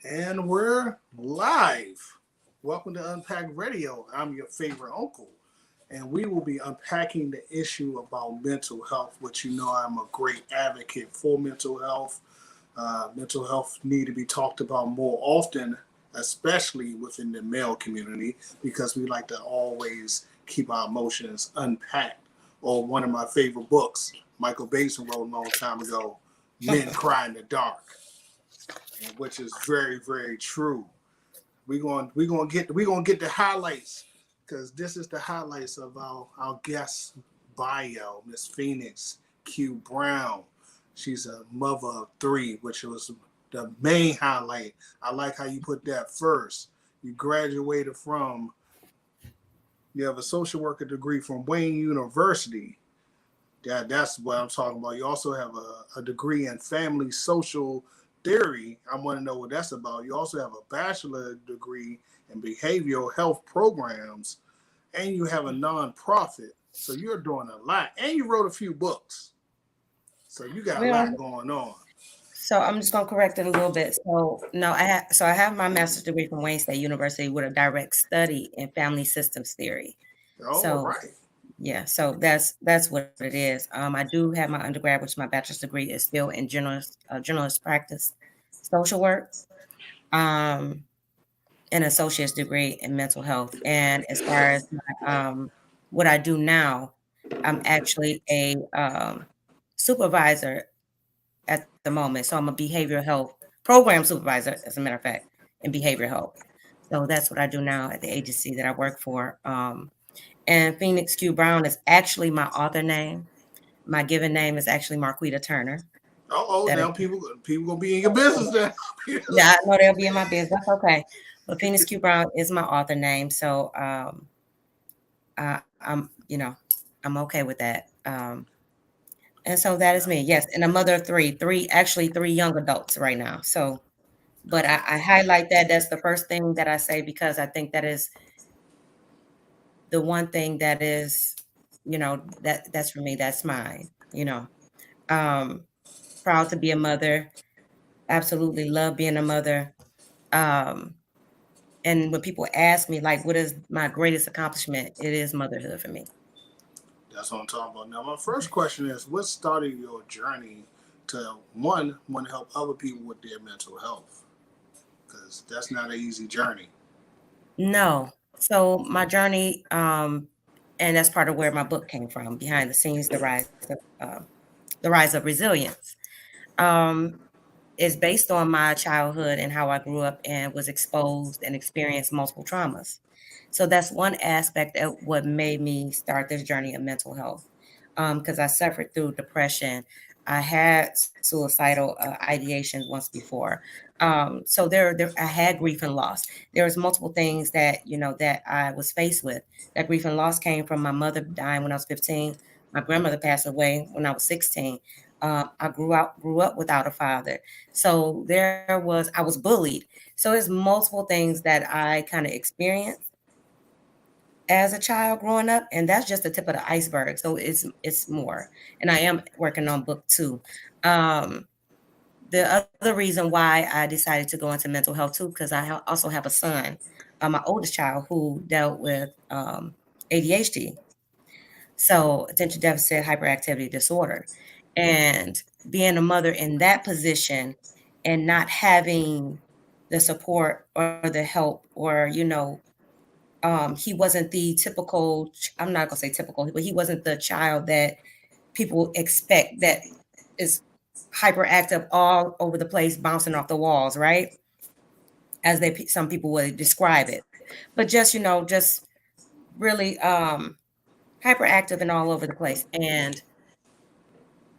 And we're live. Welcome to Unpack Radio. I'm your favorite uncle. And we will be unpacking the issue about mental health, which you know I'm a great advocate for mental health. Mental health need to be talked about more often, especially within the male community, because we like to always keep our emotions unpacked. Or one of my favorite books, Michael Basin wrote a long time ago, Men Cry in the Dark, and which is very, very true. We gonna get the highlights because this is the highlights of our guest bio, Miss Phoenix Q Brown. She's a mother of three, which was the main highlight. I like how you put that first. You graduated from you have a social worker degree from Wayne University. That's what I'm talking about. You also have a degree in family social theory. I want to know what that's about. You also have a bachelor degree in behavioral health programs, and you have a nonprofit. So you're doing a lot, and you wrote a few books. So you got a lot Well, going on. so I'm just gonna correct it a little bit. So no, I have my master's degree from Wayne State University with a direct study in family systems theory. Oh, all So right. yeah, so that's what it is. I do have my undergrad, which my bachelor's degree is still in journalist practice, social work, um, an associate's degree in mental health. And as far as what I do now, I'm actually a supervisor at the moment. So I'm a behavioral health program supervisor, as a matter of fact, in behavioral health. So that's what I do now at the agency that I work for. And Phoenix Q Brown is actually my author name. My given name is actually Marquita Turner. Oh, That is, now people gonna be in your business now. yeah, I know they'll be in my business. That's okay. But Phoenix Q Brown is my author name. So I'm I'm okay with that. And so that is Yeah, me. Yes. And a mother of three young adults right now. So but that's I highlight that. That's the first thing that I say because I think that is the one thing that is, that's for me. That's mine. Um, proud to be a mother. Absolutely love being a mother. Um, and when people ask me, like, what is my greatest accomplishment? It is motherhood for me. That's what I'm talking about. Now, my first question is, what started your journey to one want to help other people with their mental health? Because that's not an easy journey. No. So my journey, and that's part of where my book came from, behind the scenes, the rise of resilience. Um, is based on my childhood and how I grew up and was exposed and experienced multiple traumas. So that's one aspect of what made me start this journey of mental health. Because I suffered through depression. I had suicidal ideations once before. So I had grief and loss. There was multiple things that that I was faced with. That grief and loss came from my mother dying when I was 15. My grandmother passed away when I was 16. I grew up without a father. So I was bullied. So it's multiple things that I kind of experienced as a child growing up, and that's just the tip of the iceberg. So it's more, and I am working on book two. Um, the other reason why I decided to go into mental health too, because also have a son, my oldest child, who dealt with ADHD, so attention deficit hyperactivity disorder, and being a mother in that position and not having the support or the help or he wasn't the typical, I'm not gonna say typical, but he wasn't the child that people expect, that is hyperactive all over the place, bouncing off the walls, right? As some people would describe it. But just, just really hyperactive and all over the place. And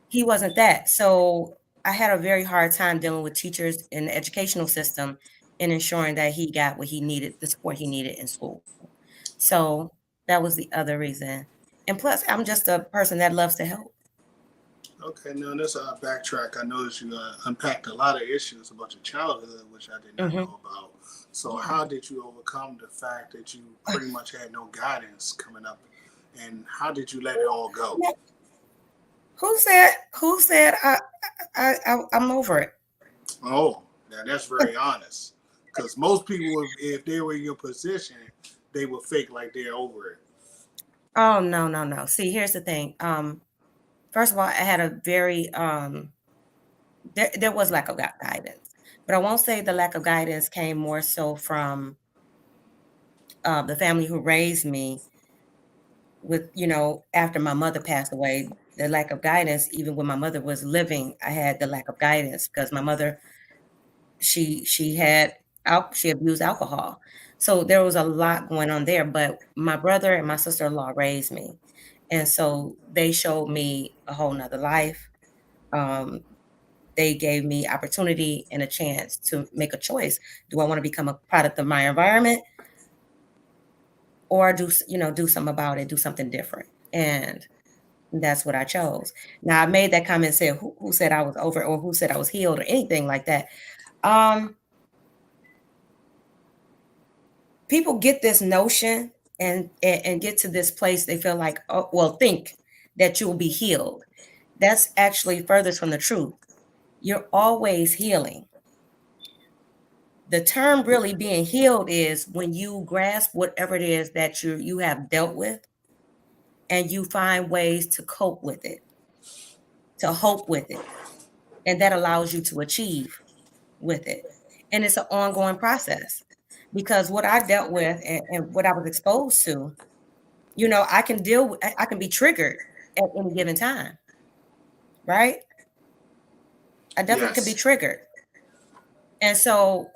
he wasn't that. So I had a very hard time dealing with teachers in the educational system and ensuring that he got what he needed, the support he needed in school. So that was the other reason. And plus, I'm just a person that loves to help. Okay, now let's backtrack. I noticed you unpacked a lot of issues about your childhood, which I did not Hmm. know about. So, Yeah. how did you overcome the fact that you pretty much had no guidance coming up, and how did you let it all go? Yeah. Who said I'm over it? Oh, now that's very honest. Because most people, if they were in your position, they would fake like they're over it. Oh, no, no, no. See, here's the thing. First of all, I had a very there was lack of guidance, but I won't say the lack of guidance came more so from the family who raised me. With after my mother passed away, the lack of guidance, even when my mother was living, I had the lack of guidance because my mother, she had she abused alcohol, so there was a lot going on there. But my brother and my sister-in-law raised me, and so they showed me a whole nother life. um, they gave me opportunity and a chance to make a choice. Do I want to become a product of my environment, or do something about it, do something different? And that's what I chose. Now, I made that comment, said who said I was over, or who said I was healed, or anything like that. um People get this notion and get to this place, they feel like, oh, well, think that you'll be healed. That's actually furthest from the truth. You're always healing. The term really being healed is when you grasp whatever it is that you have dealt with, and you find ways to cope with it, to hope with it, and that allows you to achieve with it. And it's an ongoing process, because what I dealt with, and what I was exposed to, I can I can be triggered at any given time, right? I definitely could be Yes. triggered. And so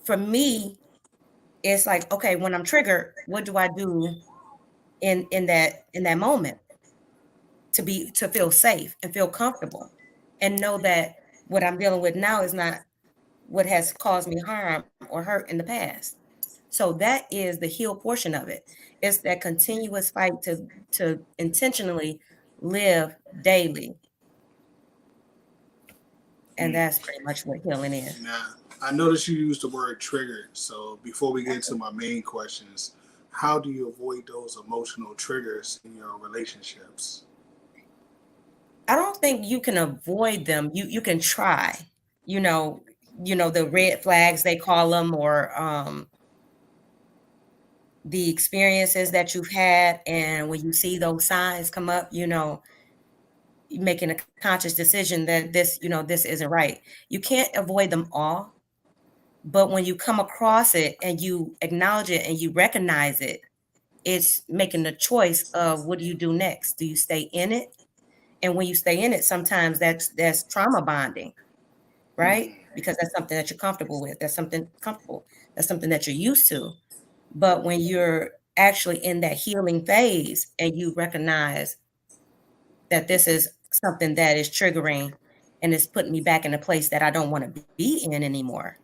for me, it's like, okay, when I'm triggered, what do I do in that moment to feel safe and feel comfortable and know that what I'm dealing with now is not what has caused me harm or hurt in the past. So that is the heal portion of it. It's that continuous fight to intentionally live daily. And Mm. that's pretty much what healing is. Now, I noticed you used the word triggered. So before we get to my main questions, how do you avoid those emotional triggers in your relationships? I don't think you can avoid them. You can try. You know, the red flags they call them, or the experiences that you've had, and when you see those signs come up, making a conscious decision that this isn't right. You can't avoid them all, but when you come across it and you acknowledge it and you recognize it, it's making the choice of what do you do next? Do you stay in it? And when you stay in it, sometimes that's trauma bonding, right? Mm. Because that's something that you're comfortable with. That's something comfortable. That's something that you're used to. But when you're actually in that healing phase and you recognize that this is something that is triggering and is putting me back in a place that I don't want to be in anymore,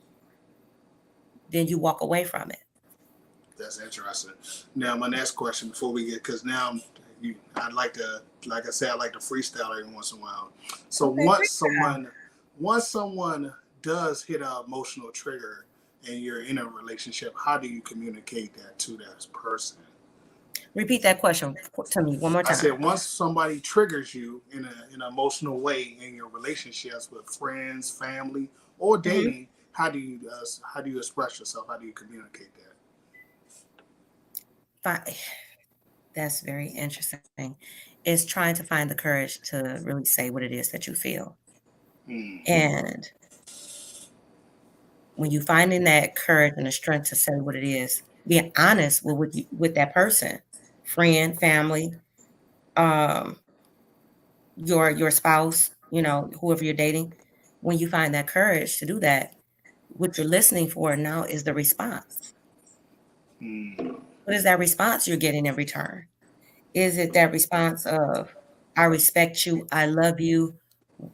then you walk away from it. That's interesting. Now, my next question before we get, because now I'd like to, like I said, I like to freestyle every once in a while. So Okay, once someone does hit an emotional trigger and you're in a relationship, how do you communicate that to that person? repeat that question to me one more I time. said once somebody triggers you in an emotional way in your relationships with friends, family, or Mhm. dating, how do you express yourself? How do you communicate that? That's very interesting. Is trying to find the courage to really say what it is that you feel. Hmm. And when you finding that courage and the strength to say what it is, being honest with that person, friend, family, um, your spouse, whoever you're dating, when you find that courage to do that, what you're listening for now is the response. Hmm. What is that response you're getting in return? Is it that response of, I respect you, I love you,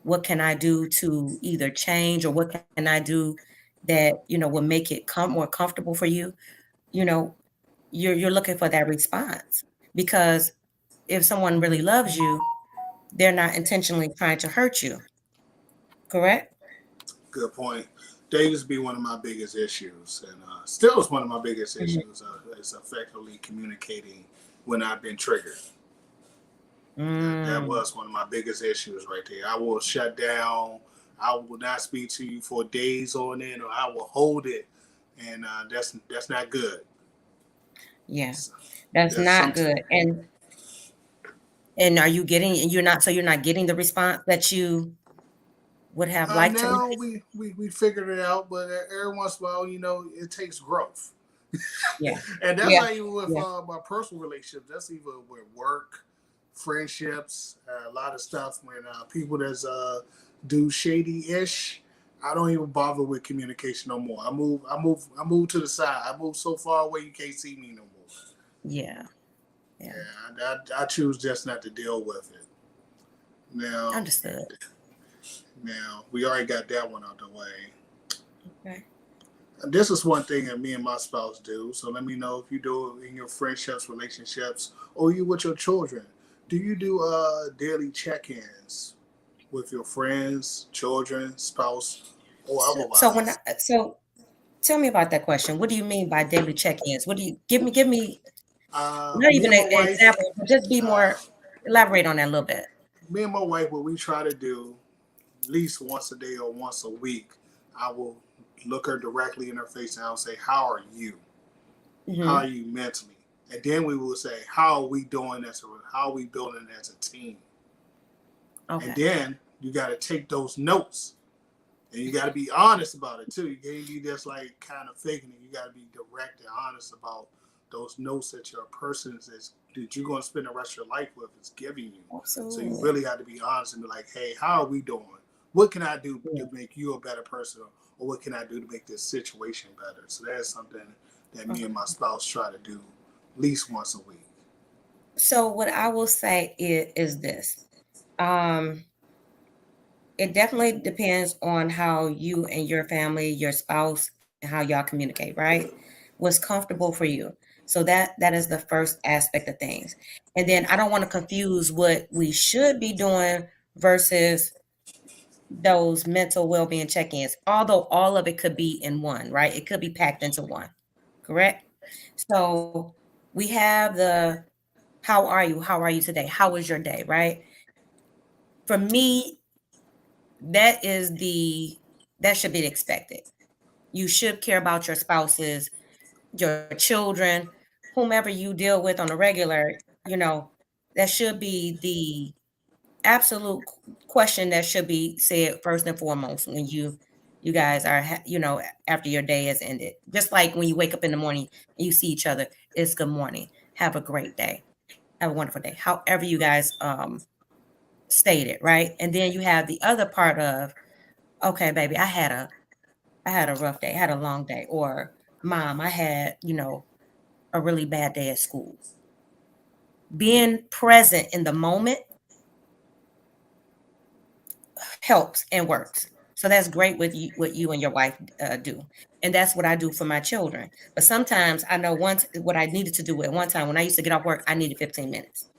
what can I do to either change, or what can I do that, will make it more comfortable for you? You know, you're looking for that response, because if someone really loves you, they're not intentionally trying to hurt you, correct? Good point. That used to be one of my biggest issues, and still is one of my biggest Mhm. issues. Is effectively communicating when I've been triggered. That Mm, was one of my biggest issues right there. I will shut down. I will not speak to you for days on end, or I will hold it, and that's not good. Yeah, So, that's that's not something. good. And are you getting, and you're not getting the response that you would have liked to Now receive? we figured it out, but every once in a while, it takes growth. Yeah. And that's Yeah. not even with Yeah. my personal relationships. That's even with work, friendships, a lot of stuff. When people that's do shady ish, I don't even bother with communication no more. I move to the side. I move so far away you can't see me no more. Yeah. Yeah. Yeah, I choose just not to deal with it. Now, Understood. now we already got that one out the way. Okay. This is one thing that me and my spouse do. So let me know if you do it in your friendships, relationships, or you with your children. Do you do daily check-ins with your friends, children, spouse, or So otherwise? so tell me about that question. What do you mean by daily check-ins? What do you give me not Me even and my an wife, example, but just be uh, more elaborate on that a little bit. what we try to do at least once a day or once a week, I will look her directly in her face and I'll say, "How are you? How are Hmm. you mentally?" And then we will say, "How are we doing how are we building as a team?" And Okay. then you got to take those notes and you got to be honest about it too. You can't be just like kind of faking it. You got to be direct and honest about those notes that your person is that you're going to spend the rest of your life with is giving you. So you Absolutely. really got to be honest and be like, "Hey, how are we doing? What can I do Yeah. to make you a better person, or what can I do to make this situation better?" So that's something that me and Okay. my spouse try to do at least once a week. So what I will say is this. Um, it definitely depends on how you and your family, your spouse, and how y'all communicate, right? What's comfortable for you. So that is the first aspect of things. And then I don't want to confuse what we should be doing versus those mental well-being check-ins, although all of it could be in one, right? It could be packed into one, correct? So we have the how are you? How are you today? How was your day, right? For me, that is that should be expected. You should care about your spouses, your children, whomever you deal with on a regular, you know, that should be the absolute question that should be said first and foremost when you guys are after your day has ended. Just like when you wake up in the morning and you see each other, it's good morning. Have a great day. Have a wonderful day. However you guys state it, right? And then you have the other part of, okay, baby, I had a rough day, I had a long day, or mom, I had, a really bad day at school. Being present in the moment helps and works. So that's great with you, what you and your wife do. And that's what I do for my children. But sometimes I know once what I needed to do at one time when I used to get off work, I needed 15 minutes.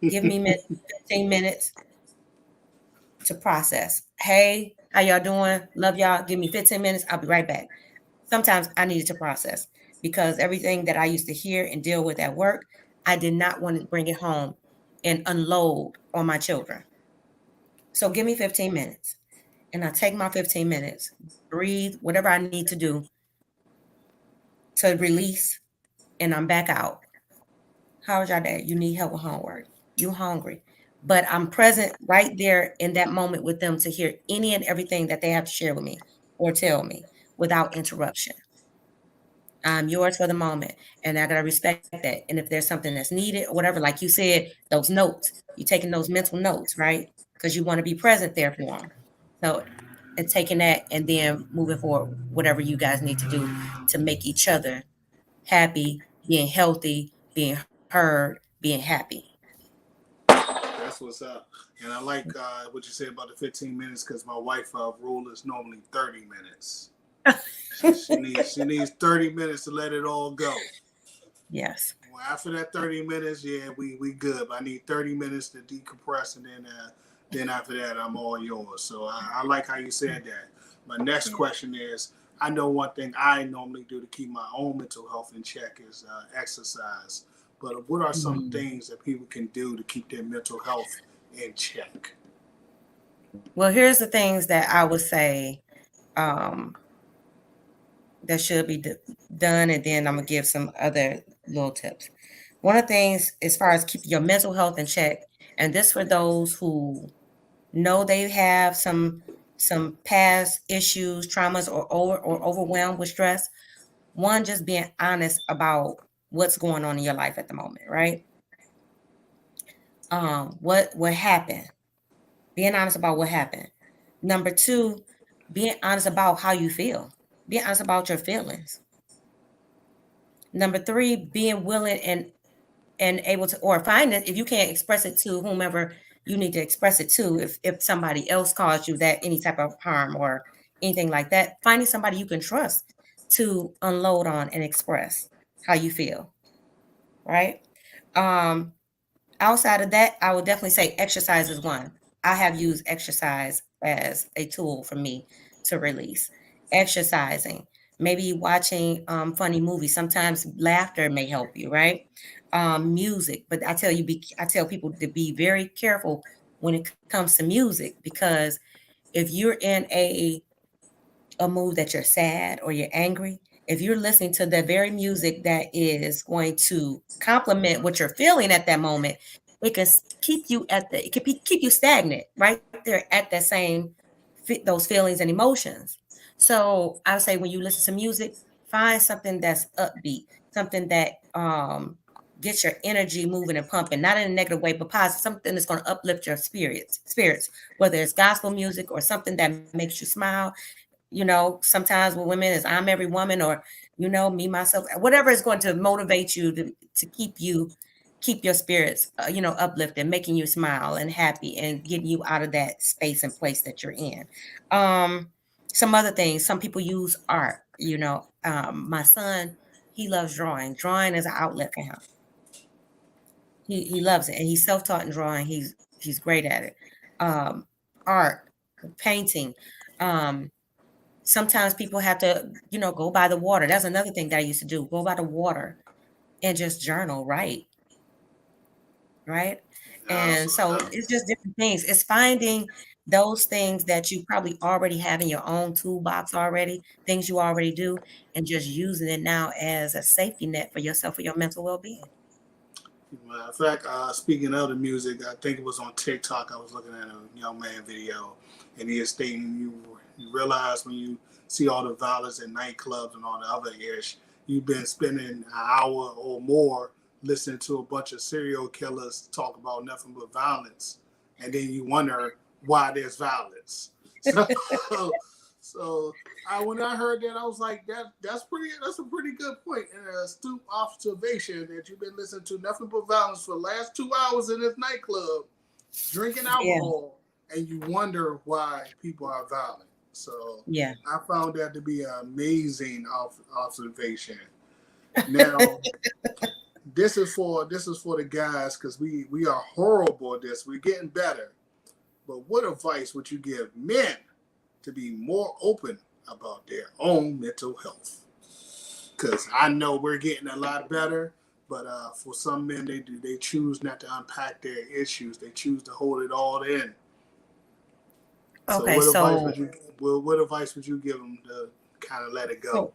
Give me 15 minutes to process. Hey, how y'all doing? Love y'all. Give me 15 minutes. I'll be right back. Sometimes I needed to process because everything that I used to hear and deal with at work, I did not want to bring it home and unload on my children. So give me 15 minutes and I take my 15 minutes, breathe, whatever I need to do to release, and I'm back out. How was your day? You need help with homework. You hungry. But I'm present right there in that moment with them to hear any and everything that they have to share with me or tell me without interruption. I'm yours for the moment. And I gotta respect that. And if there's something that's needed or whatever, like you said, those notes, you're taking those mental notes, right? Because you want to be present there for them. So and taking that and then moving forward, whatever you guys need to do to make each other happy, being healthy, being heard, being happy. That's what's up. And I like what you said about the 15 minutes because my wife rule is normally 30 minutes. She needs 30 minutes to let it all go. Yes. Well, after that 30 minutes, yeah, we good. But I need 30 minutes to decompress, and then after that, I'm all yours. So I like how you said that. My next Yeah. question is, I know one thing I normally do to keep my own mental health in check is exercise. But what are some Mhm. things that people can do to keep their mental health in check? Well, here's the things that I would say um, that should be done, and then I'm gonna give some other little tips. One of the things, as far as keeping your mental health in check, and this for those who know they have some past issues, traumas, or overwhelmed with stress. One, just being honest about what's going on in your life at the moment, right? What happened? Being honest about what happened. Number two, being honest about how you feel. Being honest about your feelings. Number three, being willing and able to, or find it, if you can't express it to whomever you need to express it to, if somebody else caused you that any type of harm or anything like that, finding somebody you can trust to unload on and express how you feel, right? um Outside of that, I would definitely say exercise is one. I have used exercise as a tool for me to release. Exercising, maybe watching funny movies. Sometimes laughter may help you, right? Music, but I tell people to be very careful when it comes to music, because if you're in a mood that you're sad or you're angry, if you're listening to the very music that is going to complement what you're feeling at that moment, it can keep you keep you stagnant right there at that same those feelings and emotions. So I would say when you listen to music, find something that's upbeat, something that gets your energy moving and pumping, not in a negative way, but positive, something that's going to uplift your spirits, whether it's gospel music or something that makes you smile. Sometimes with women is I'm every woman, or me, myself, whatever is going to motivate you to keep your spirits uplifted, making you smile and happy and getting you out of that space and place that you're in. um some other things, some people use art. My son, he loves drawing is an outlet for him. He loves it, and he's self-taught in drawing. He's great at it. um Art, painting. Sometimes people have to, go by the water. That's another thing that I used to do. Go by the water and just journal, write, right? And so Absolutely. it's just different things. It's finding those things that you probably already have in your own toolbox already, things you already do, and just using it now as a safety net for yourself, for your mental well-being. Matter of fact, speaking of the music, I think it was on TikTok. I was looking at a young man video, and he is stating you realize when you see all the violence in nightclubs and all the other ish, you've been spending an hour or more listening to a bunch of serial killers talk about nothing but violence, and then you wonder why there's violence. So, so when I heard that, I was like, that's a pretty good point and a astute observation that you've been listening to nothing but violence for the last 2 hours in this nightclub, drinking Yeah, alcohol, and you wonder why people are violent. So yeah. I found that to be an amazing observation. Now, this is for the guys because we are horrible at this. We're getting better. But what advice would you give men to be more open about their own mental health? Because I know we're getting a lot better, but for some men, they choose not to unpack their issues. They choose to hold it all in. So Okay, so what advice would you give them to kind of let it go? so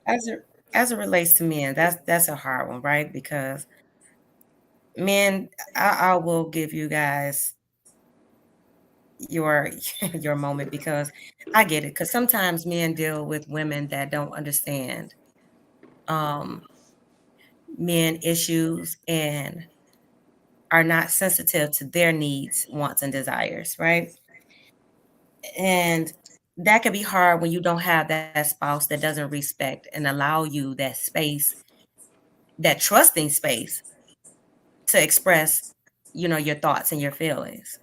as it relates to men, that's a hard one, right? Because men, I will give you guys your your moment, because I get it. Because sometimes men deal with women that don't understand um, men issues and are not sensitive to their needs, wants, and desires, right? And that can be hard when you don't have that spouse that doesn't respect and allow you that space, that trusting space to express, your thoughts and your feelings.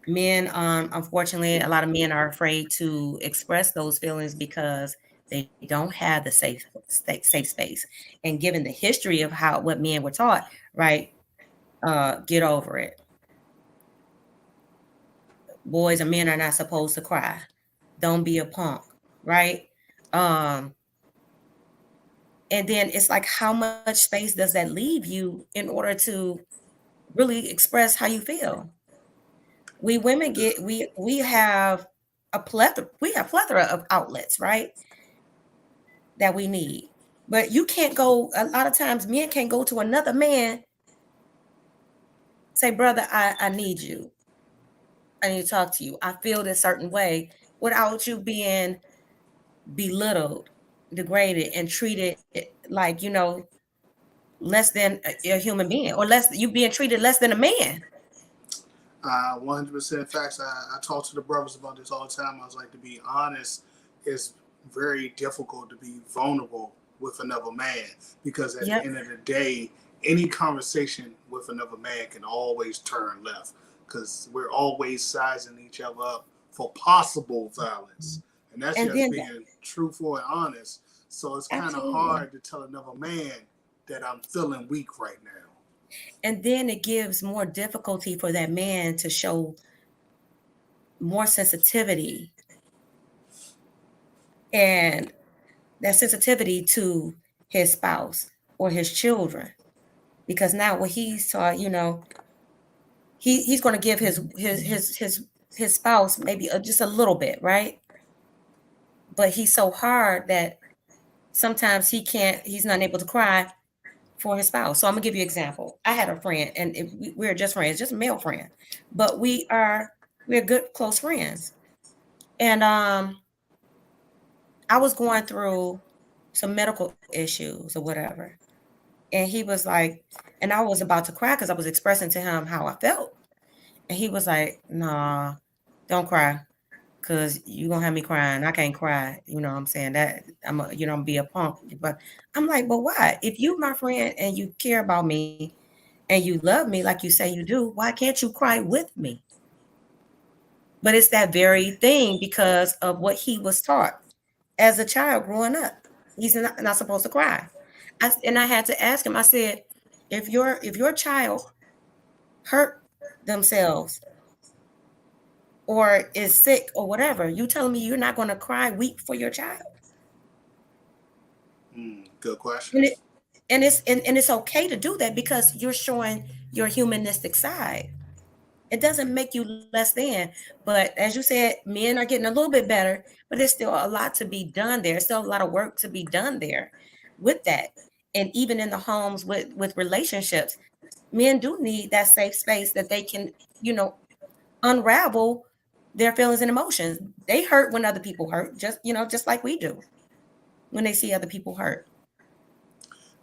Men, unfortunately, a lot of men are afraid to express those feelings because they don't have the safe space. And given the history of what men were taught, right? Get over it. Boys and men are not supposed to cry. Don't be a punk, right? Um, and then it's like, how much space does that leave you in order to really express how you feel? we women get we have a plethora of outlets, right? That we need. But you can't go, a lot of times men can't go to another man, say, brother, I need you. I need to talk to you. I feel this certain way without you being belittled, degraded, and treated like, less than a human being, or less you being treated less than a man. 100% facts. I talk to the brothers about this all the time. I was like, to be honest, it's very difficult to be vulnerable with another man because at the Yep. end of the day, any conversation with another man can always turn left because we're always sizing each other up for possible violence. And that's And just then being truthful and honest. So it's kind of absolutely. hard to tell another man that I'm feeling weak right now. And then it gives more difficulty for that man to show more sensitivity, and that sensitivity to his spouse or his children. Because now what he's taught, he's going to give his spouse maybe just a little bit, right? But he's so hard that sometimes he's not able to cry for his spouse. So I'm gonna give you an example. I had a friend, and we're just friends, just a male friend, but we're good close friends. And I was going through some medical issues or whatever, and he was like, and I was about to cry because I was expressing to him how I felt, and he was like, "Nah, don't cry, cause you gonna have me crying. I can't cry. You know what I'm saying? That I'm be a punk." But I'm like, "But why? If you my friend and you care about me and you love me like you say you do, why can't you cry with me?" But it's that very thing because of what he was taught as a child growing up. He's not supposed to cry. And I had to ask him. I said, if your child hurt themselves or is sick or whatever, you telling me you're not going to cry, weep for your child? Good question. And it and it's okay to do that because you're showing your humanistic side. It doesn't make you less than, but as you said, men are getting a little bit better, but there's still a lot to be done there. There's still a lot of work to be done there with that. And even in the homes with relationships, men do need that safe space that they can, you know, unravel their feelings and emotions. They hurt when other people hurt, just like we do when they see other people hurt.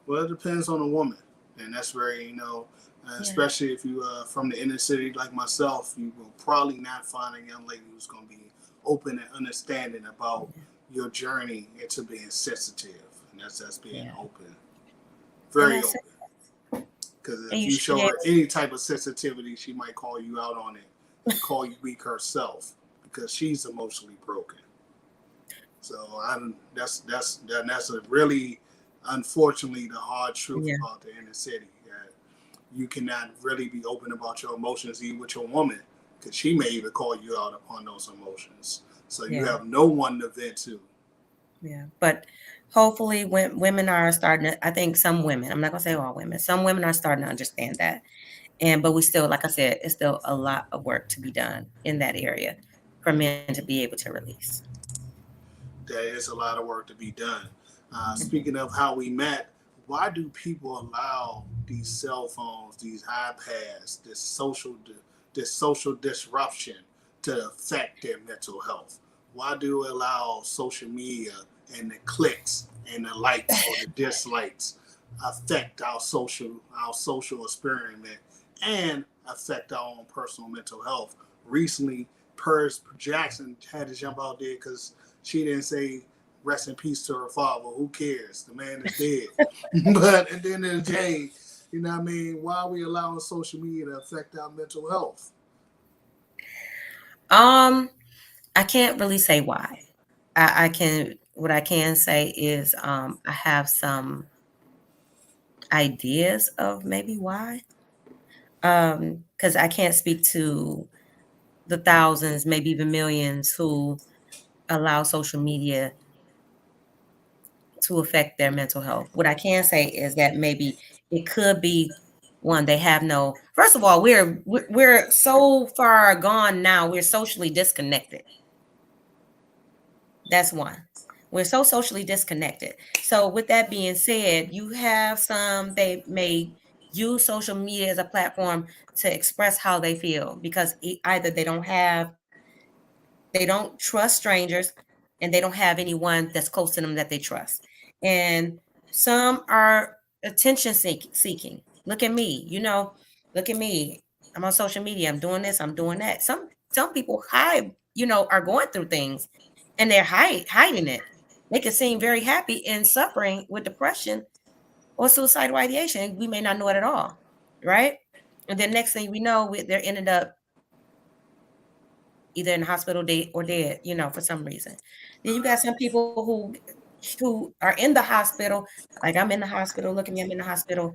Well, it depends on the woman, and that's very Yeah. especially if you from the inner city like myself, you will probably not find a young lady who's going to be open and understanding about your journey into being sensitive, and that's being Yeah. open, And very that's it. open. Because And if you you should be show her able any type of sensitivity, she might call you out on it and call you weak herself because she's emotionally broken. So that's a really, unfortunately, the hard truth yeah, about the inner city. That you cannot really be open about your emotions even with your woman because she may even call you out upon those emotions. So you yeah, have no one to vent to. yeah. But hopefully when women are starting to, I think some women, I'm not gonna say all women, some women are starting to understand that. But we still, like I said, it's still a lot of work to be done in that area for men to be able to release. There is a lot of work to be done. Mhm. Speaking of how we met, why do people allow these cell phones, these iPads, this social disruption to affect their mental health? Why do we allow social media and the clicks and the likes or the dislikes affect our social experiment and affect our own personal mental health? Recently, Pers Jackson had to jump out there because she didn't say rest in peace to her father. Who cares? The man is dead. But at the end of the day, you know what I mean? Why are we allowing social media to affect our mental health? Um, I can't really say why. I can what I can say is I have some ideas of maybe why. Because I can't speak to the thousands, maybe even millions who allow social media to affect their mental health. What I can say is that maybe it could be One, they have no. First of all, we're so far gone now. We're socially disconnected. That's one. We're so socially disconnected. So with that being said, you have some, they may use social media as a platform to express how they feel because either they don't trust strangers and they don't have anyone that's close to them that they trust. And some are attention seeking. Look at me, look at me. I'm on social media. I'm doing this, I'm doing that. Some people hide, are going through things and they're hiding it. They can seem very happy and suffering with depression or suicidal ideation. We may not know it at all, right? And then next thing we know, they're ended up either in the hospital or dead, for some reason. Then you got some people who are in the hospital, like I'm in the hospital, look at me, I'm in the hospital,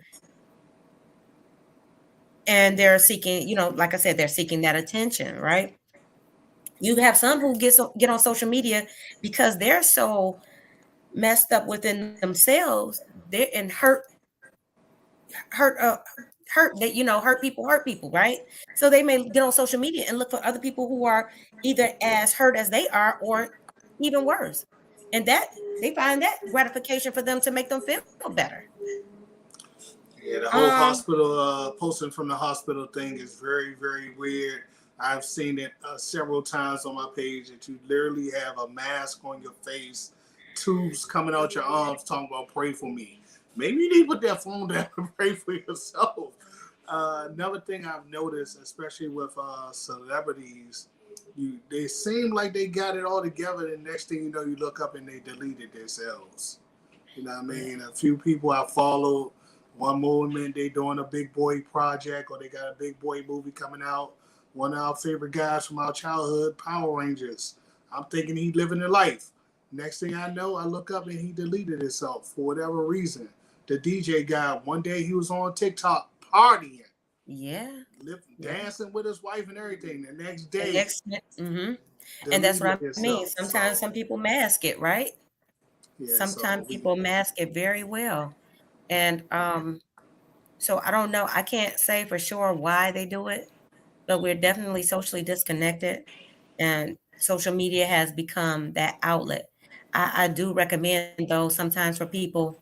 and they're seeking, like I said, they're seeking that attention, right? You have some who get on social media because they're so messed up within themselves, they're and hurt hurt that hurt people, right? So they may get on social media and look for other people who are either as hurt as they are or even worse, and that they find that gratification for them to make them feel better. Yeah, the whole hospital posting from the hospital thing is very, very weird. I've seen it several times on my page that you literally have a mask on your face, tubes coming out your arms, talking about pray for me. Maybe you need to put that phone down and pray for yourself. Another thing I've noticed, especially with celebrities, they seem like they got it all together. And next thing you know, you look up and they deleted themselves. You know what I mean? A few people I followed, one moment they doing a big boy project or they got a big boy movie coming out. One of our favorite guys from our childhood, Power Rangers. I'm thinking he living a life. Next thing I know, I look up and he deleted himself for whatever reason. The DJ guy, one day he was on TikTok partying. Yeah. Dancing with his wife and everything. The next day. And that's what I mean. Sometimes some people mask it, right? Yeah, sometimes people mask it very well. And so I don't know. I can't say for sure why they do it, but we're definitely socially disconnected. And social media has become that outlet. I do recommend, though, sometimes for people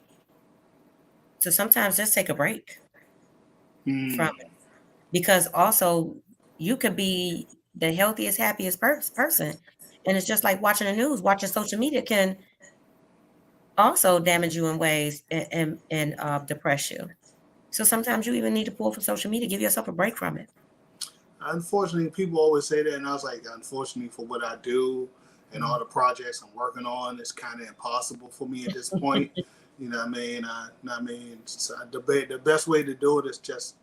to sometimes just take a break from it. Because also you could be the healthiest, happiest person. And it's just like watching the news, watching social media can also damage you in ways and depress you. So sometimes you even need to pull from social media, give yourself a break from it. Unfortunately, people always say that, and I was like, unfortunately, for what I do and all the projects I'm working on, it's kind of impossible for me at this point. You know what I mean? So the best way to do it is just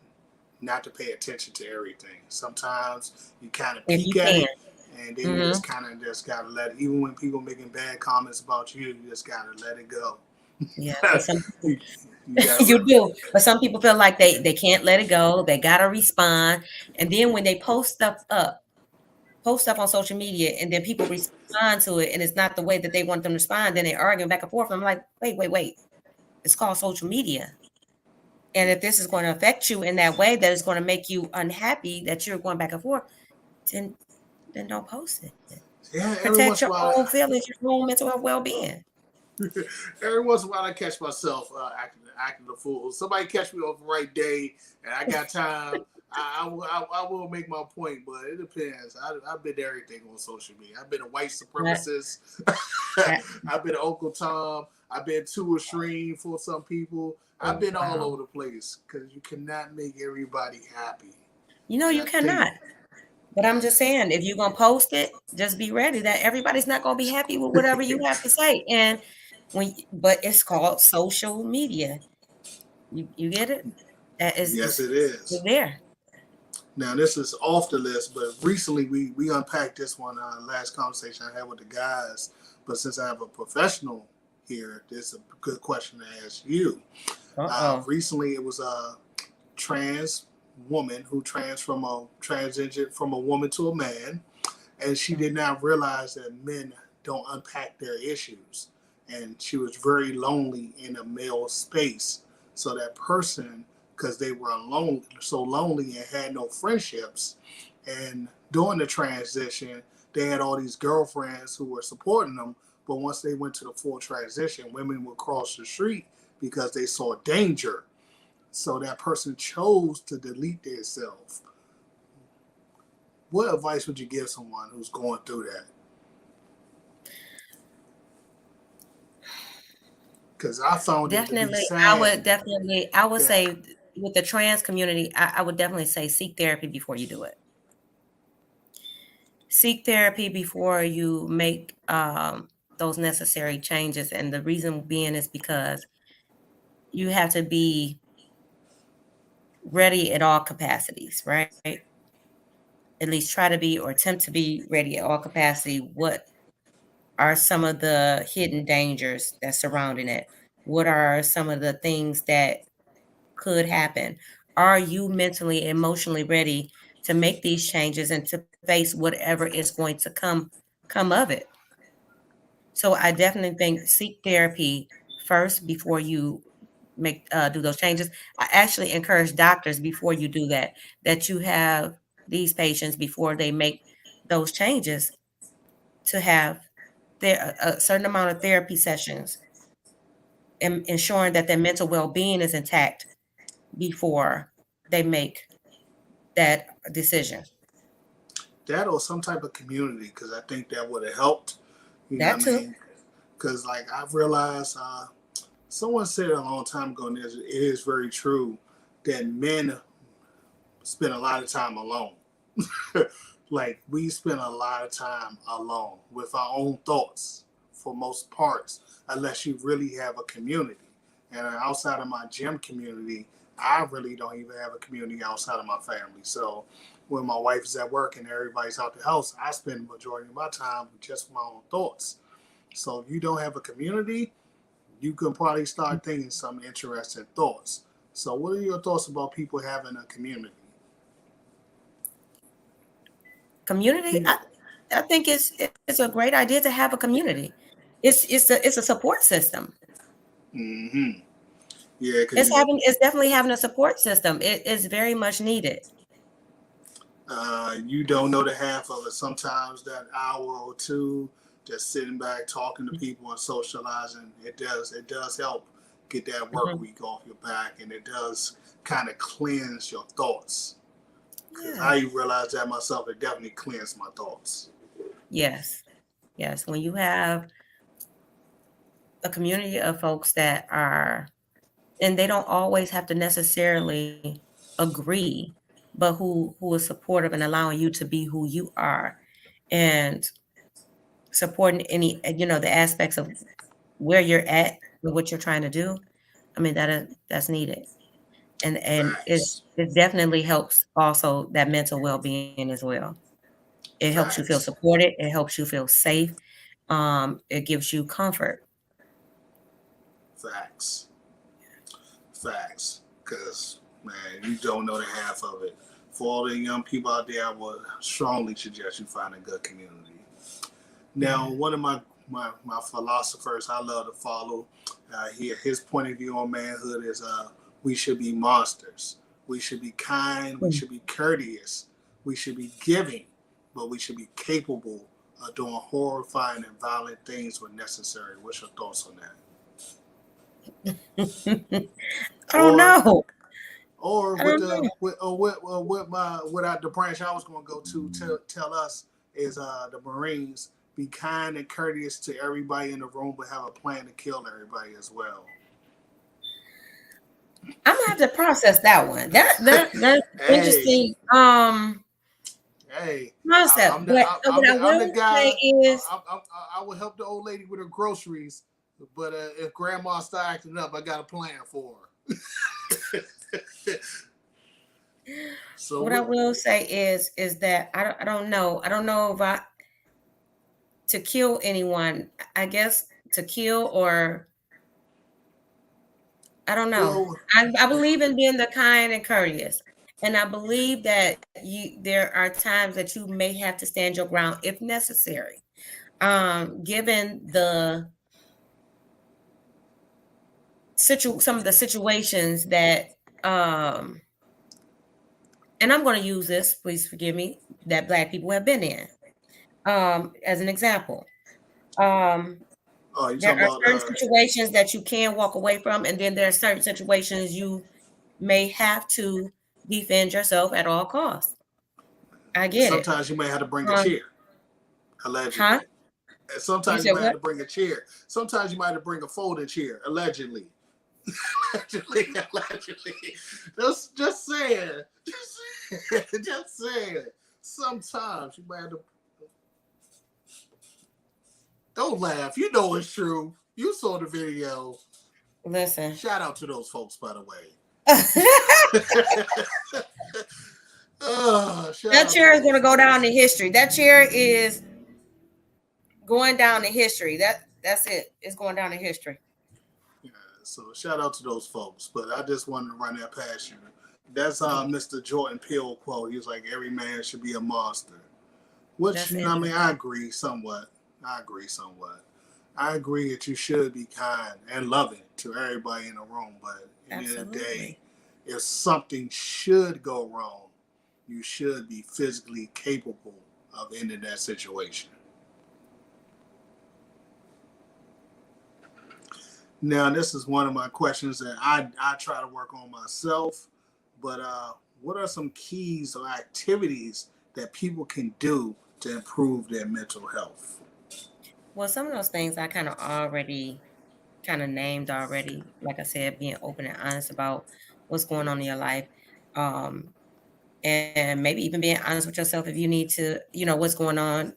not to pay attention to everything. Sometimes you kind of peek at it, and then you just kind of just gotta let it. Even when people making bad comments about you, you just gotta let it go. Yeah, you do. But some people feel like they can't let it go. They gotta respond, and then when they post stuff on social media, and then people respond to it, and it's not the way that they want them to respond, then they're arguing back and forth. I'm like, wait. It's called social media. And if this is going to affect you in that way that is going to make you unhappy that you're going back and forth, then don't post it. Yeah, protect your own feelings, your own mental health well-being. Every once in a while, I catch myself acting a fool. Somebody catch me on the right day, and I got time. I will make my point, but it depends. I've been everything on social media. I've been a white supremacist. I've been Uncle Tom. I've been too extreme for some people. I've been all over the place because you cannot make everybody happy. You cannot. But I'm just saying, if you're gonna post it, just be ready that everybody's not gonna be happy with whatever you have to say. And but it's called social media. You get it? Yes, it is. There. Now this is off the list, but recently we unpacked this one last conversation I had with the guys. But since I have a professional here, this is a good question to ask you. Recently, it was a trans woman who transitioned from a woman to a man, and she did not realize that men don't unpack their issues, and she was very lonely in a male space. So that person because they were alone, so lonely and had no friendships. And during the transition, they had all these girlfriends who were supporting them. But once they went to the full transition, women would cross the street because they saw danger. So that person chose to delete themselves. What advice would you give someone who's going through that? Because I found it to be Definitely, sad I would that say with the trans community, I would definitely say seek therapy before you do it. Seek therapy before you make those necessary changes. And the reason being is because you have to be ready at all capacities, right? At least try to be or attempt to be ready at all capacity. What are some of the hidden dangers that's surrounding it? What are some of the things that could happen? Are you mentally, emotionally ready to make these changes and to face whatever is going to come of it? So I definitely think seek therapy first before you make do those changes. I actually encourage doctors before you do that, that you have these patients before they make those changes to have their a certain amount of therapy sessions and ensuring that their mental well-being is intact before they make that decision. that or some type of community, because I think that would have helped. You know That what I too. mean? Because like I've realized, someone said a long time ago, and it is very true, that men spend a lot of time alone. Like we spend a lot of time alone with our own thoughts for most parts, unless you really have a community. And outside of my gym community, I really don't even have a community outside of my family. So when my wife is at work and everybody's out the house, I spend the majority of my time just with my own thoughts. So if you don't have a community, you can probably start thinking some interesting thoughts. So what are your thoughts about people having a community? Community, I think it's a great idea to have a community. It's a support system. Mm-hmm. Yeah, because you It's definitely having a support system. It is very much needed. you don't know the half of it. Sometimes that hour or two, just sitting back talking to people and socializing, it does help get that work Mhm. week off your back, and it does kind of cleanse your thoughts. Because Yeah. I realized that myself, it definitely cleansed my thoughts. Yes. Yes. When you have a community of folks that are, and they don't always have to necessarily agree, but who is supportive and allowing you to be who you are and supporting any, the aspects of where you're at and what you're trying to do. I mean, that's needed. And Facts, it definitely helps also that mental well-being as well. It helps you feel facts, supported, it helps you feel safe, it gives you comfort. facts, facts. Because man, you don't know the half of it. For all the young people out there, I would strongly suggest you find a good community. Now, Yeah. one of my philosophers I love to follow, his point of view on manhood is we should be monsters. We should be kind. We Mm. should be courteous. We should be giving, but we should be capable of doing horrifying and violent things when necessary. What's your thoughts on that? I don't Or know. or I with don't the know. without the branch I was going to go to tell us is the Marines be kind and courteous to everybody in the room, but have a plan to kill everybody as well. I'm gonna have to process that one. That's Hey, interesting hey, concept. But what I I'm the will say guy. is I will help the old lady with her groceries, but if Grandma start acting up, I got a plan for her. So what I what? will say is that I don't know. I don't know if I to kill anyone. I guess to kill or I don't know. Well, I believe in being the kind and courteous. And I believe that there are times that you may have to stand your ground if necessary. Given some of the situations that and I'm going to use this, please forgive me, that Black people have been in, as an example. Oh, you There talking are about certain situations that you can walk away from, and then there are certain situations you may have to defend yourself at all costs. I get it. sometimes you may have to bring a Um, chair, huh? allegedly. And You sometimes you said might have what? to bring a chair. Sometimes you might have to bring a folding chair, allegedly. Allegedly. Just saying. Just saying. Sometimes you might have to. Don't laugh. You know it's true. You saw the video. Listen. Shout out to those folks, by the way. That chair is going to go down in history. That chair is going down in history. That's it. It's going down in history. Yeah, so shout out to those folks. But I just wanted to run that past you. That's Mr. Jordan Peele quote. He was like, "Every man should be a monster," which That's I mean, I agree somewhat. I agree that you should be kind and loving to everybody in the room. But at the end of the day, if something should go wrong, you should be physically capable of ending that situation. Now, this is one of my questions that I try to work on myself. But what are some keys or activities that people can do to improve their mental health? Well, some of those things I kind of already named already. Like I said, being open and honest about what's going on in your life. Um, and maybe even being honest with yourself if you need to, what's going on,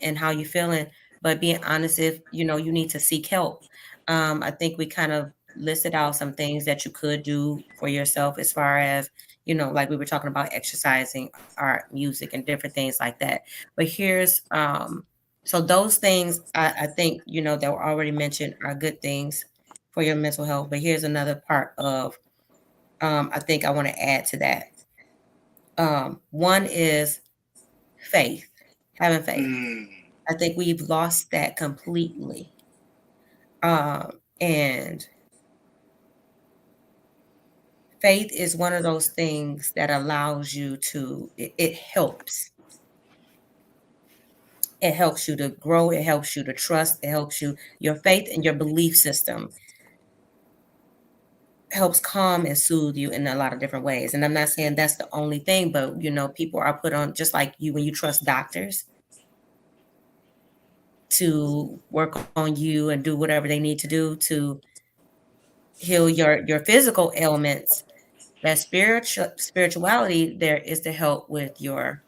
and how you're feeling, but being honest if you need to seek help. I think we kind of listed out some things that you could do for yourself as far as, like we were talking about exercising, art, music, and different things like that. But here's so those things I think, that were already mentioned are good things for your mental health. But here's another part of I think I want to add to that. One is faith, having faith. I think we've lost that completely. And faith is one of those things that allows you to, it helps. It helps you to grow. It helps you to trust. It helps you, your faith and your belief system helps calm and soothe you in a lot of different ways. And I'm not saying that's the only thing, but people are put on, just like you, when you trust doctors to work on you and do whatever they need to do to heal your physical ailments. That spirituality there is to help with your,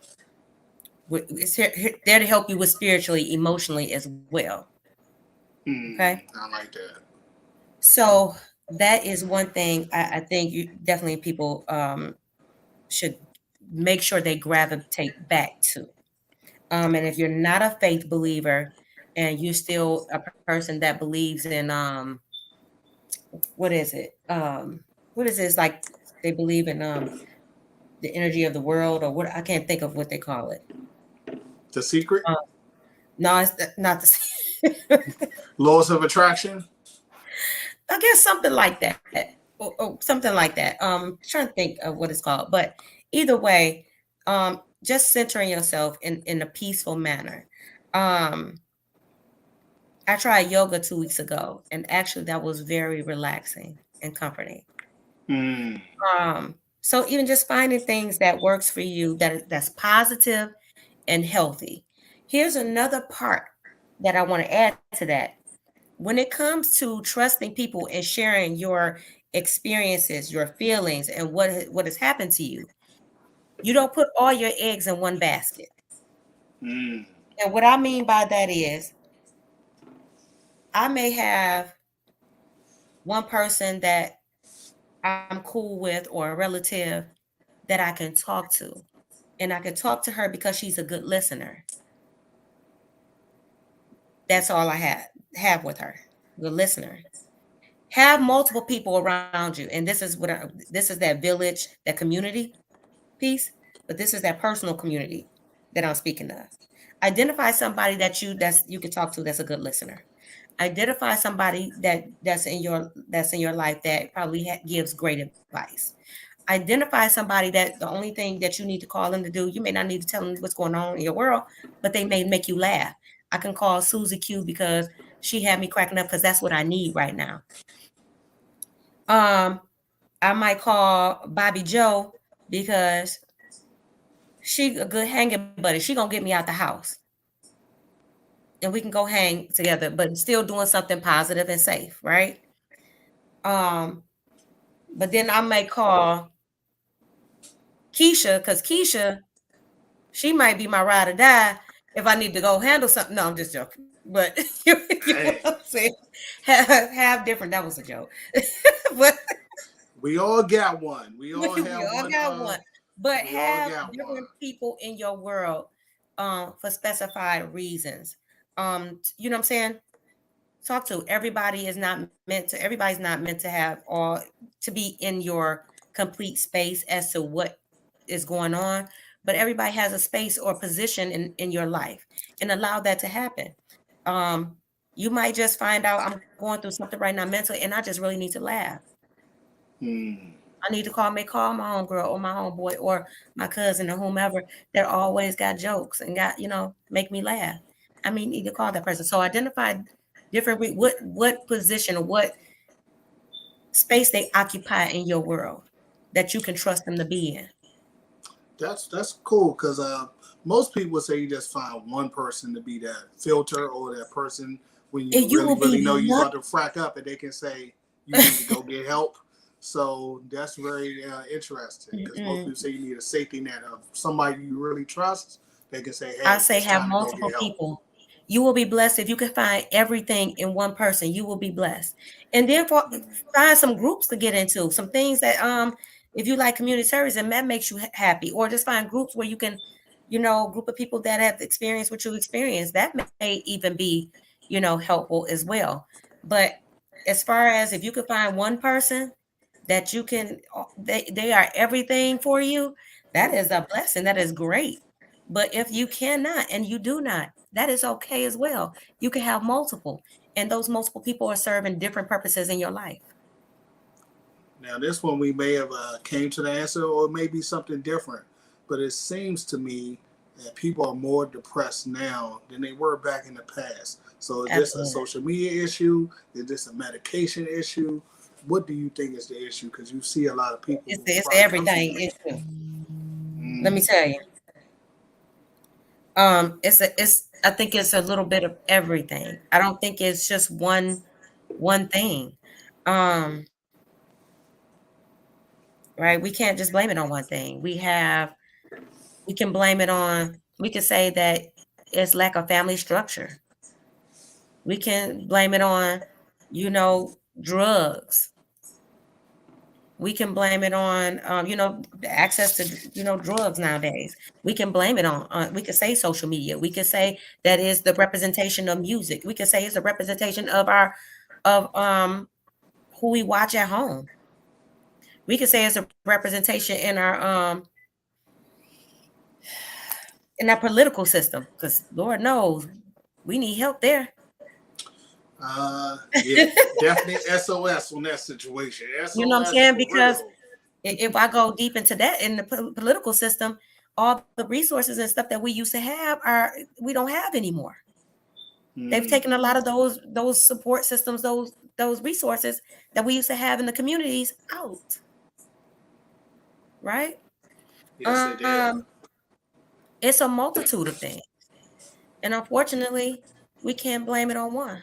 it's there to help you with spiritually, emotionally as well. Okay, I like that. so that is one thing I think you definitely people should make sure they gravitate back to. And if you're not a faith believer and you're still a person that believes in what is it? What is this? Like they believe in the energy of the world, or what? I can't think of what they call it. The Secret? No, it's not the Laws of Attraction? I guess something like that. Or something like that. Trying to think of what it's called. But either way, just centering yourself in a peaceful manner. I tried yoga 2 weeks ago, and actually that was very relaxing and comforting. So even just finding things that works for you, that's positive and healthy. Here's another part that I want to add to that. When it comes to trusting people and sharing your experiences, your feelings, and what has happened to you, you don't put all your eggs in one basket. And what I mean by that is, I may have one person that I'm cool with, or a relative that I can talk to. And I can talk to her because she's a good listener. That's all I have with her, the listener. Have multiple people around you, and this is this is that village, that community piece, but this is that personal community that I'm speaking of. Identify somebody that you can talk to that's a good listener. Identify somebody that's in your life that probably gives great advice. Identify somebody that the only thing that you need to call them to do, you may not need to tell them what's going on in your world, but they may make you laugh. I can call Susie Q because she had me cracking up because that's what I need right now. I might call Bobby Joe because she a good hanging buddy. She gonna get me out the house and we can go hang together, but still doing something positive and safe, right? But then I may call Keisha because Keisha, she might be my ride or die if I need to go handle something. No, I'm just joking. But you know what I'm saying? Have different. That was a joke. But we all got one. We all have we all one. got one. But have different one. people in your world for specified reasons. You know what I'm saying? Talk to everybody's not meant to have all to be in your complete space as to what is going on, but everybody has a space or position in your life, and allow that to happen. You might just find out I'm going through something right now mentally and I just really need to laugh. I need to call my homegirl or my homeboy or my cousin or whomever that always got jokes and got, make me laugh. I mean, need to call that person. So identify different what position or what space they occupy in your world that you can trust them to be in. That's cool because most people say you just find one person to be that filter or that person when you really know you're about to frack up and they can say you need to go get help. So that's very interesting because most people say you need a safety net of somebody you really trust. They can say, hey, I say have multiple people. You will be blessed if you can find everything in one person. You will be blessed. And then find some groups to get into, some things that if you like community service and that makes you happy, or just find groups where you can, group of people that have experienced what you experienced. That may even be, helpful as well. But as far as if you could find one person that you can, they are everything for you, that is a blessing. That is great. But if you cannot and you do not, that is okay as well. You can have multiple, and those multiple people are serving different purposes in your life. Now, this one we may have came to the answer, or maybe something different. But it seems to me that people are more depressed now than they were back in the past. So is this a social media issue? Is this a medication issue? What do you think is the issue? Because you see a lot of people. It's everything issue. Let me tell you. I think it's a little bit of everything. I don't think it's just one thing. Right? We can't just blame it on one thing. We can blame it on, we can say that it's lack of family structure. We can blame it on, drugs. We can blame it on, access to, drugs nowadays. We can blame it on, we could say social media. We could say that is the representation of music. We could say it's a representation of who we watch at home. We could say it's a representation in our political system, because Lord knows we need help there. Yeah, definitely SOS on that situation. SOS, you know what I'm saying? Because if I go deep into that in the political system, all the resources and stuff that we used to have we don't have anymore. They've taken a lot of those support systems, those resources that we used to have in the communities out. Right? Yes, they did. It's a multitude of things, and unfortunately, we can't blame it on one.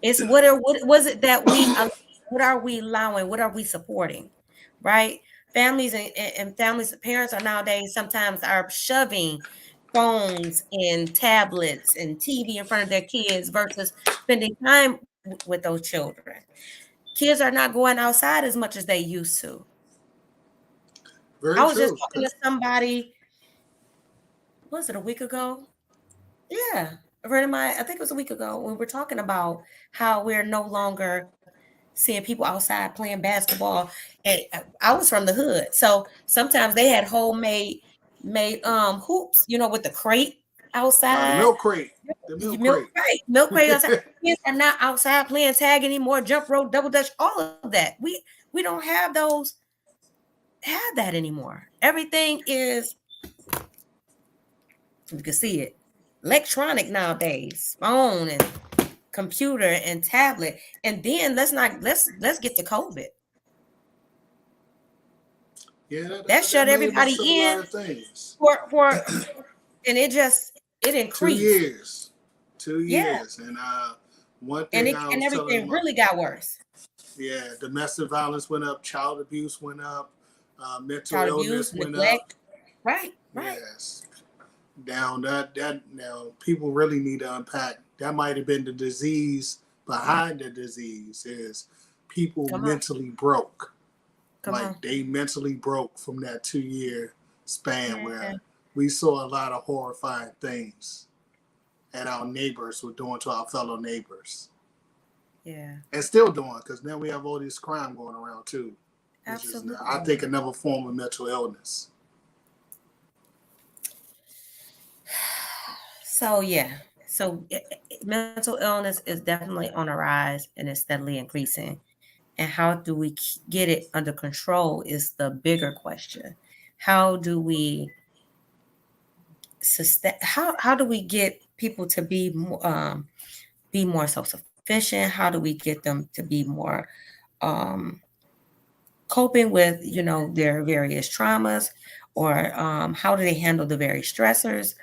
It's what was it that what are we allowing? What are we supporting? Right? Families and parents are nowadays sometimes are shoving phones and tablets and TV in front of their kids versus spending time with those children. Kids are not going outside as much as they used to. I was just talking to somebody, was it a week ago? Yeah. A friend of mine, I think it was a week ago, when we're talking about how we're no longer seeing people outside playing basketball. And I was from the hood. So sometimes they had homemade hoops, with the crate The outside. milk crate. The milk crate. Milk crate outside. Kids are not outside playing tag anymore, jump rope, double dutch, all of that. We don't have that anymore. Everything is, you can see it, electronic nowadays, phone and computer and tablet. And then let's get to COVID. Yeah, That shut may everybody mess up a in lot of things. for and it increased. 2 years. 2 Yeah. years. And one thing I was telling everything them, really got worse. yeah, domestic violence went up, child abuse went up, mental Child illness abuse, went neglect. up. Right. Yes. Down that now people really need to unpack. That might have been the disease behind the disease is people mentally broke. They mentally broke from that 2 year span where we saw a lot of horrifying things that our neighbors were doing to our fellow neighbors. Yeah. And still doing, because now we have all this crime going around too. Absolutely. Which is, I think, another form of mental illness. So mental illness is definitely on a rise and it's steadily increasing. And how do we get it under control is the bigger question. How do we how do we get people to be more self-sufficient? How do we get them to be more coping with their various traumas, or how do they handle the various stressors?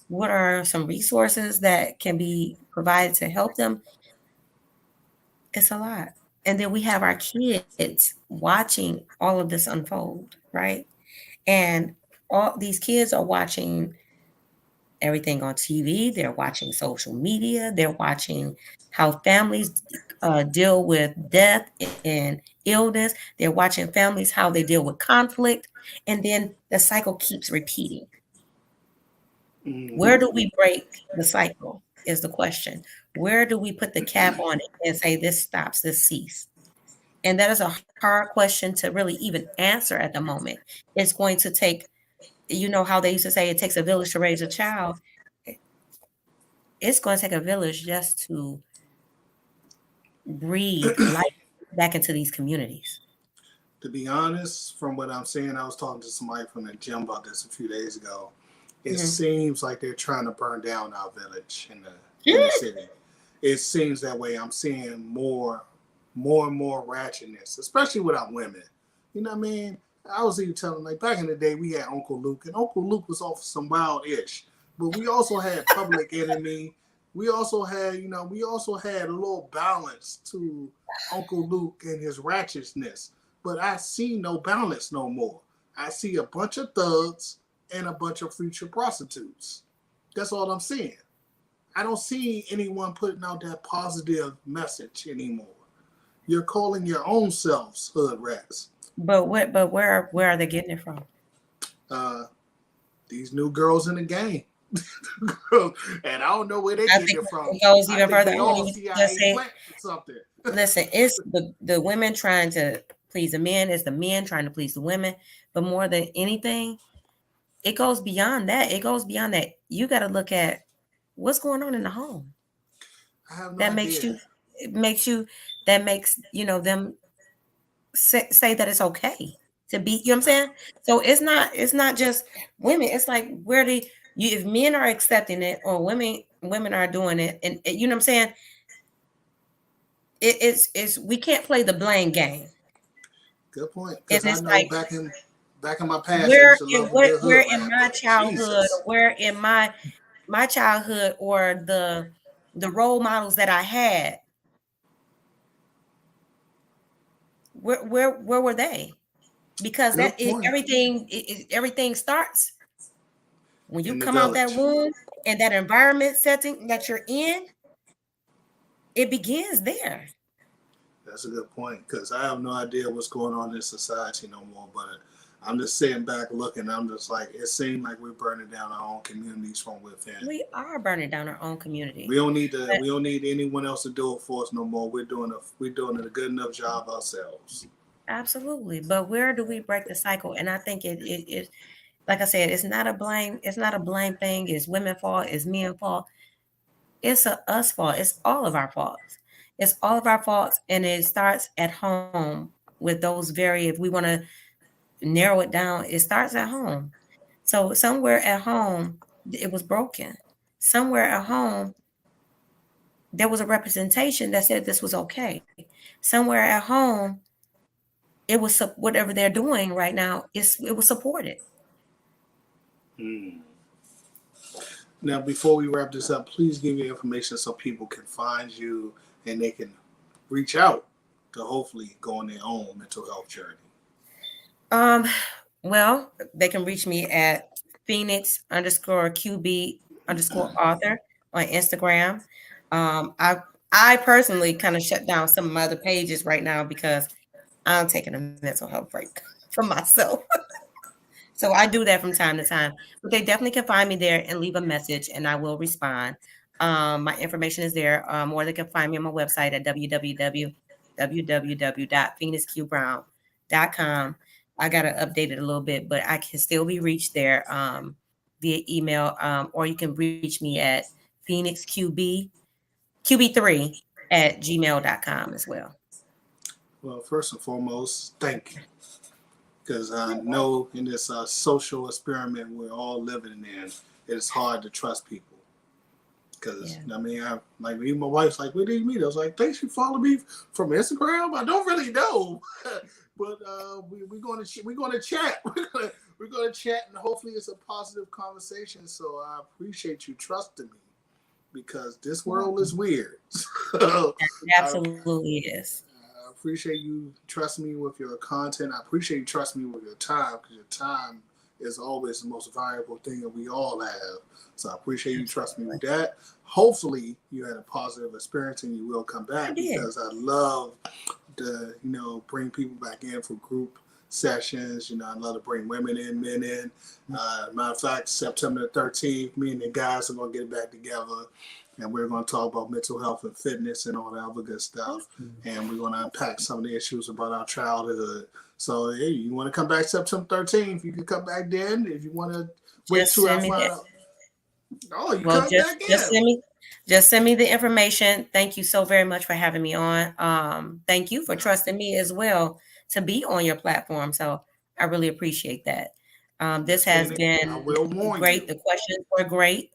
What are some resources that can be provided to help them? It's a lot. And then we have our kids watching all of this unfold, right? And all these kids are watching everything on TV. They're watching social media. They're watching how families deal with death and illness. They're watching families, how they deal with conflict. And then the cycle keeps repeating. Mm-hmm. Where do we break the cycle is the question. Where do we put the cap on it and say this stops, this cease? And that is a hard question to really even answer at the moment. It's going to take, how they used to say it takes a village to raise a child. It's going to take a village just to breathe life back into these communities. To be honest, from what I'm saying, I was talking to somebody from the gym about this a few days ago. It seems like they're trying to burn down our village in the city. It seems that way. I'm seeing more and more ratchetness, especially with our women. You know what I mean? I was even telling, like, back in the day, we had Uncle Luke, and Uncle Luke was off some wild-ish. But we also had Public Enemy. We also had, a little balance to Uncle Luke and his ratchetness. But I see no balance no more. I see a bunch of thugs and a bunch of future prostitutes. That's all I'm seeing. I don't see anyone putting out that positive message anymore. You're calling your own selves hood rats. But where are they getting it from? These new girls in the game. And I don't know where they get it from. It goes even further. They all CIA something. Listen, it's the women trying to please the men. It's the men trying to please the women. But more than anything, it goes beyond that. You got to look at what's going on in the home. I have no idea. That makes them say that it's okay to be. You know what I'm saying? So it's not just women. It's like if men are accepting it or women are doing it, and you know what I'm saying? It's we can't play the blame game. Good point. Because I know like, back in my past, where in my childhood, where in my childhood, or the role models that I had, where were they? Because everything starts when you come out that womb and that environment setting that you're in. It begins there. That's a good point, because I have no idea what's going on in society no more. But I'm just sitting back looking. I'm just like, it seems like we're burning down our own communities from within. We are burning down our own community. We don't need anyone else to do it for us no more. We're doing a good enough job ourselves. Absolutely. But where do we break the cycle? And I think like I said, it's not a blame thing, it's women fault, it's men fault. It's a us fault. It's all of our faults. It's all of our faults, and it starts at home with those very. If we want to narrow it down, it starts at home. So somewhere at home, it was broken. Somewhere at home, there was a representation that said this was okay. Somewhere at home, it was whatever they're doing right now. It was supported. Mm. Now, before we wrap this up, please give your information so people can find you and they can reach out to hopefully go on their own mental health journey. Well, they can reach me at Phoenix_QB_author on Instagram. I personally kind of shut down some of my other pages right now because I'm taking a mental health break for myself. So I do that from time to time, but they definitely can find me there and leave a message, and I will respond. My information is there, or they can find me on my website at www.phoenixqbrown.com. I got to update it a little bit, but I can still be reached there via email, or you can reach me at phoenixqb3 at gmail.com as well. Well, first and foremost, thank you. Because I know in this social experiment we're all living in, it's hard to trust people. Because, I mean, like even my wife's like, where did you meet? I was like, thanks, you follow me from Instagram? I don't really know. But we're going to chat. We're going to chat, and hopefully it's a positive conversation. So I appreciate you trusting me because this world is weird. It absolutely is. I appreciate you trusting me with your content. I appreciate you trusting me with your time because your time is always the most valuable thing that we all have. So I appreciate you trusting me with that. Hopefully you had a positive experience and you will come back because I love to, bring people back in for group sessions. I love to bring women in, men in. Matter of fact, September 13th, me and the guys are going to get back together. And we're going to talk about mental health and fitness and all that other good stuff. And we're going to unpack some of the issues about our childhood. So, hey, you want to come back September 13th, you can come back then. If you want to wait 2 hours. Just send me the information. Thank you so very much for having me on. Thank you for trusting me as well to be on your platform. So I really appreciate that. This has been great. The questions were great.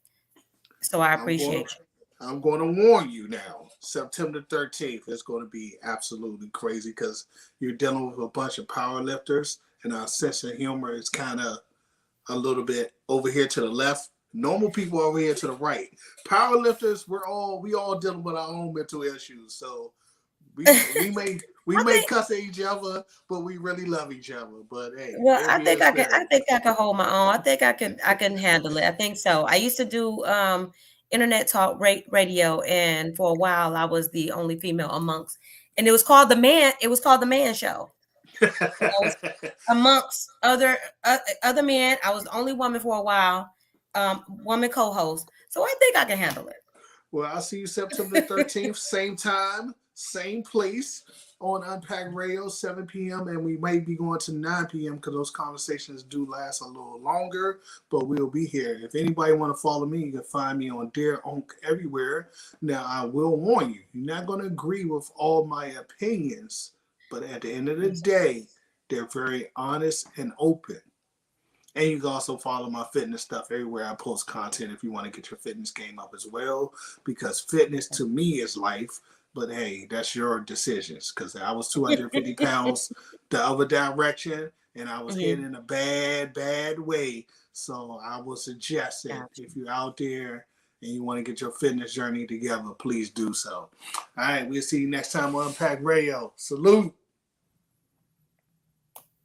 So I appreciate you. I'm going to warn you now. September 13th is going to be absolutely crazy because you're dealing with a bunch of power lifters, and our sense of humor is kind of a little bit over here to the left. Normal people over here to the right. Power lifters, we all dealing with our own mental issues. So we may cuss at each other, but we really love each other. But hey, well, I think I can hold my own. I think I can handle it. I think so. I used to do internet talk radio, and for a while I was the only female amongst, and it was called the Man Show. Amongst other men, I was the only woman for a while, woman co-host. So I think I can handle it. Well, I'll see you September 13th, same time, same place on Unpack Radio, 7 p.m. And we may be going to 9 p.m. because those conversations do last a little longer, but we'll be here. If anybody want to follow me, you can find me on Dear Onk everywhere. Now, I will warn you, you're not going to agree with all my opinions, but at the end of the day, they're very honest and open. And you can also follow my fitness stuff everywhere I post content if you want to get your fitness game up as well, because fitness to me is life. But hey, that's your decisions because I was 250 pounds the other direction and I was heading in a bad way. So I would suggest that if you're out there and you want to get your fitness journey together, please do so. All right, we'll see you next time on Unpack Radio. Salute.